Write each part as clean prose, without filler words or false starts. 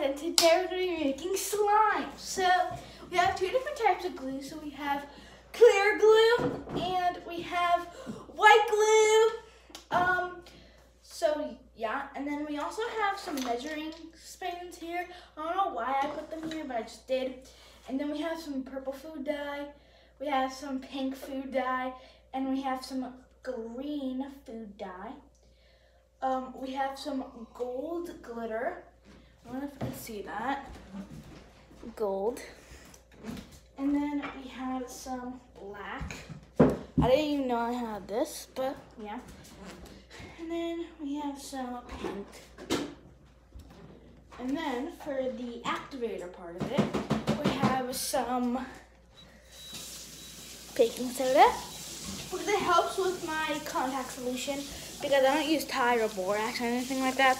and today we're going to be making slime. So we have two different types of glue. So we have clear glue and we have white glue. So yeah, and then we also have some measuring spoons here. I don't know why I put them here, but I just did. And then we have some purple food dye, we have some pink food dye, and we have some green food dye. We have some gold glitter. I don't know if you can see that. Gold. And then we have some black. I didn't even know I had this, but yeah. And then we have some pink. And then for the activator part of it, we have some baking soda. Because it helps with my contact solution, because I don't use Tide or borax or anything like that.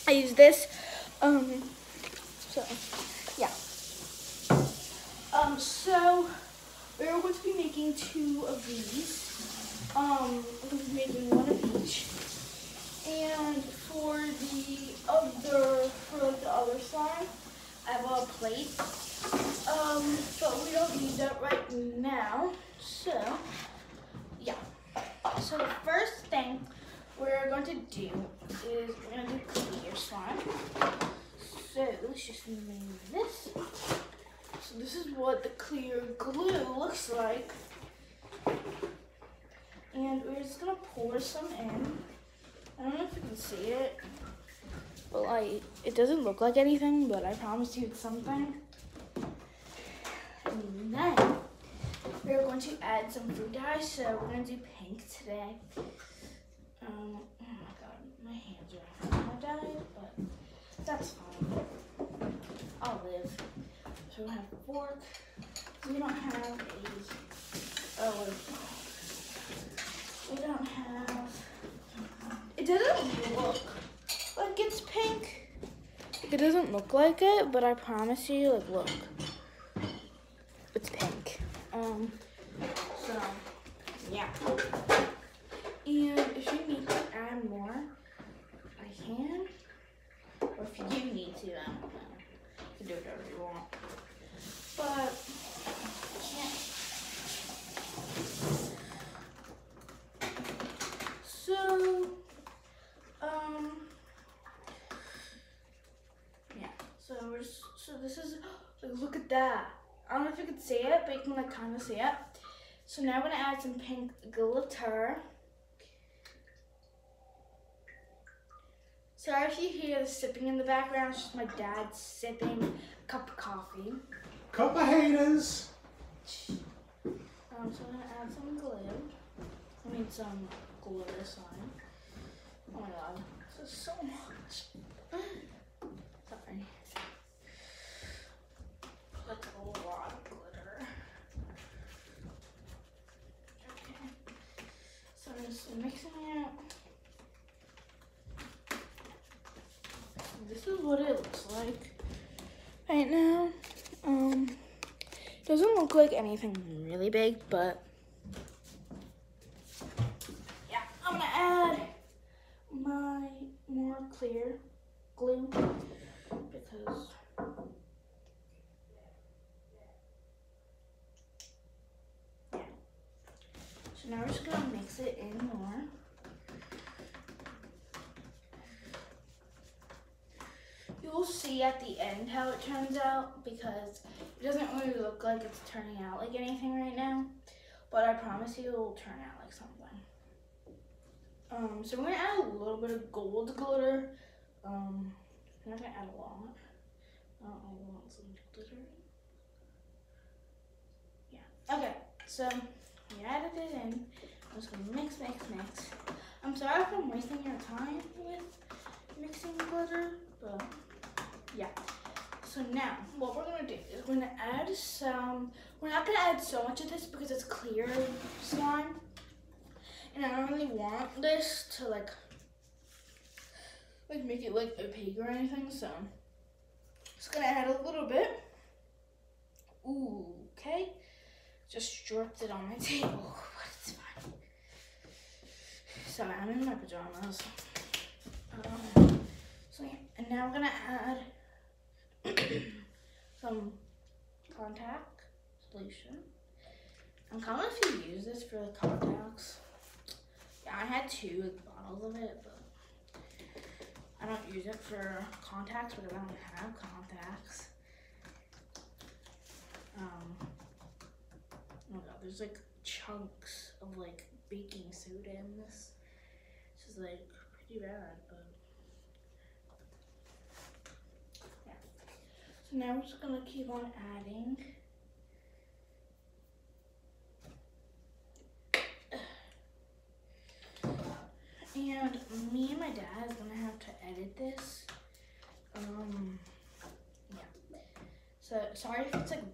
I use this. So yeah. So we're going to be making two of these. We're going to be making one of each. And for the other slime, I have a plate. But we don't need that right now. So yeah. So the first thing we're going to do is we're going to do clear slime. So let's just remove this. So this is what the clear glue looks like. And we're just going to pour some in. I don't know if you can see it. But like, it doesn't look like anything, but I promise you it's something. And then we're going to add some food dye. So we're going to do pink today. Oh my god, my hands are gonna die, but that's fine. I'll live. So we have a fork. We don't have we don't have, it doesn't look like it's pink. It doesn't look like it, but I promise you, like, look, it's pink. So yeah. And if you need to add more, I can. Or if you need to, I don't know. You can do whatever you want. But I can't. So, yeah. So this is, like, look at that. I don't know if you can see it, but you can like kind of see it. So now I'm gonna add some pink glitter. Sorry if you hear the sipping in the background. It's just my dad sipping a cup of coffee. Cup of haters. So I'm gonna add some glue. I mean some glitter slime. Oh my god, this is so much. Sorry. That's a lot of glitter. Okay. So I'm just mixing it. This is what it looks like right now. Doesn't look like anything really big, but yeah, I'm gonna add my more clear glue because yeah. So now we're just gonna mix it in more. You'll see at the end how it turns out, because it doesn't really look like it's turning out like anything right now, but I promise you it will turn out like something. So we're gonna add a little bit of gold glitter. I'm not gonna add a lot. I want some glitter. Yeah. Okay. So we added it in. I'm just gonna mix. I'm sorry if I'm wasting your time with mixing glitter, but yeah. So now what we're gonna do is we're gonna add some, we're not gonna add so much of this because it's clear slime. And I don't really want this to like make it like opaque or anything, so just gonna add a little bit. Ooh, okay. Just dropped it on my table, but it's fine. Sorry, I'm in my pajamas. So yeah, and now I'm gonna add some contact solution. I'm kind of if you use this for the contacts. Yeah, I had 2 bottles of it, but I don't use it for contacts because I don't have contacts. Oh my god, there's like chunks of like baking soda in this. This is like pretty bad, but yeah. So now we're just gonna keep on adding. And me and my dad is gonna have to edit this. Yeah. So sorry if it's like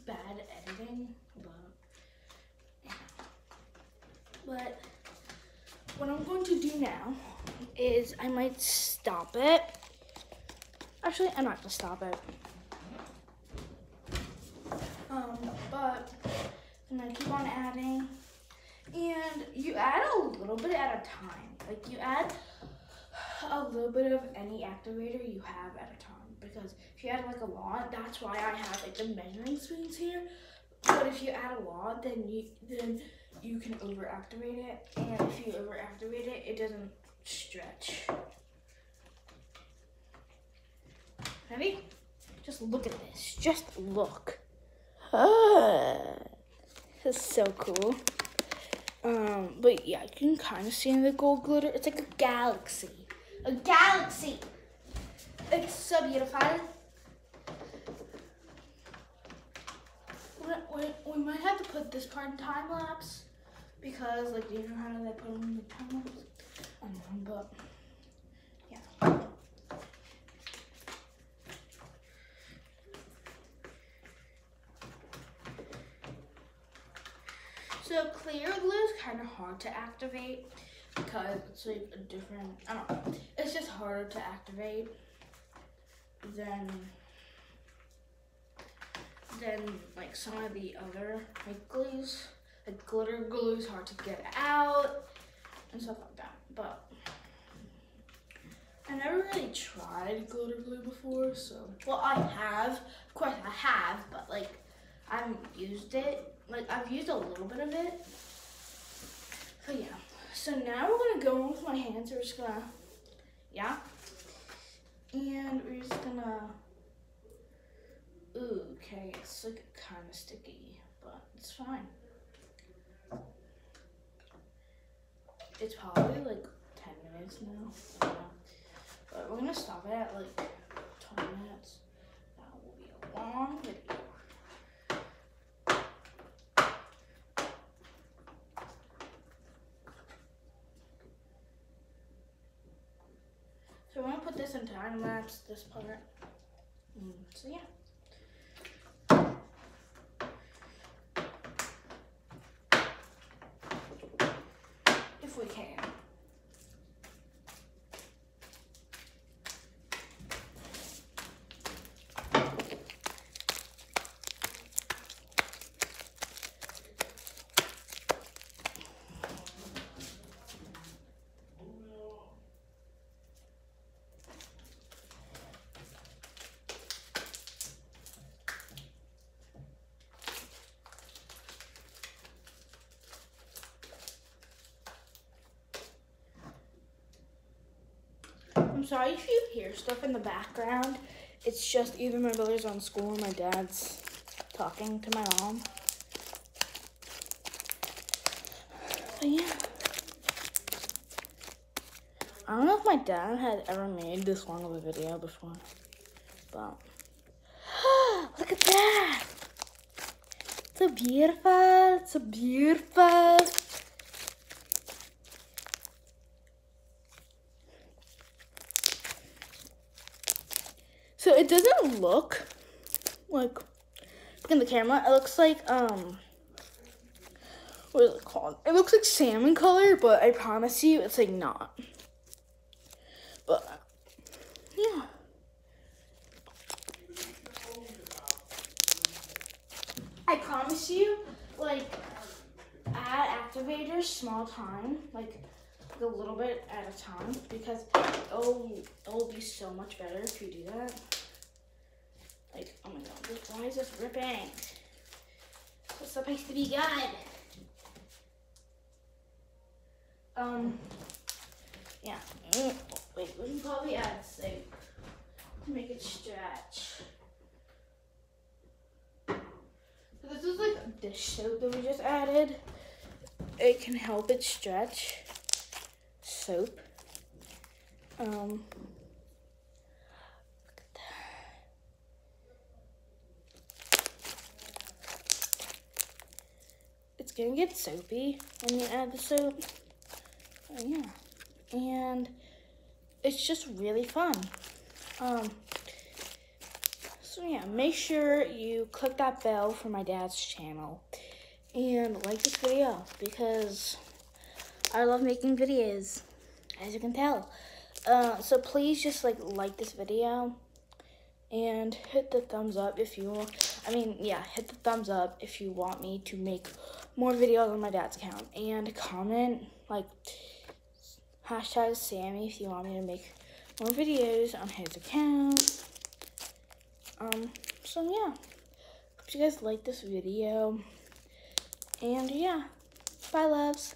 bad editing, but yeah. But what I'm going to do now is I might stop it. Actually, I'm not gonna stop it. But I'm gonna keep on adding. And you add a little bit at a time. Like you add a little bit of any activator you have at a time. Because if you add like a lot, that's why I have like the measuring spoons here. But if you add a lot, then you can overactivate it. And if you overactivate it, it doesn't stretch. Ready? Just look at this. Just look. This is so cool. But yeah, you can kind of see in the gold glitter. It's like a galaxy. A galaxy! It's so beautiful. We might have to put this part in time lapse because, like, you know how they put them in the time lapse? I don't know, but yeah. So clear glue is kind of hard to activate because it's like a different, I don't know, it's just harder to activate than like some of the other like glues. Like glitter glue is hard to get out and stuff like that. But I never really tried glitter glue before, so, well, I have, of course I have, but like I haven't used it. Like, I've used a little bit of it. So, yeah. So, now we're going to go in with my hands. We're just going to, yeah. And we're just going to, ooh, okay. It's, like, kind of sticky, but it's fine. It's probably, like, 10 minutes now. But we're going to stop it at, like, 20 minutes. That will be a long video. So I'm gonna put this in time lapse, this part. So yeah. If we can. I'm sorry if you hear stuff in the background. It's just either my brother's on school or my dad's talking to my mom. But yeah. I don't know if my dad had ever made this long of a video before. But look at that. It's so beautiful. It's so beautiful. So it doesn't look like, look in the camera, it looks like, what is it called? It looks like salmon color, but I promise you it's like not. But, yeah. I promise you, like, add activators small time, like a little bit at a time, because it'll be so much better if you do that. Like, oh my god, why is this ripping? It's supposed to be good. Yeah. Wait, we can probably add soap to make it stretch. So this is like dish soap that we just added. It can help it stretch. Soap. Look at that. It's gonna get soapy when you add the soap. Oh, yeah. And it's just really fun. So yeah, make sure you click that bell for my dad's channel and like this video because I love making videos, as you can tell. So please just like this video and hit the thumbs up if you want. Hit the thumbs up if you want me to make more videos on my dad's account, and comment hashtag Sammy if you want me to make more videos on his account. So yeah, hope you guys like this video, and yeah, bye loves.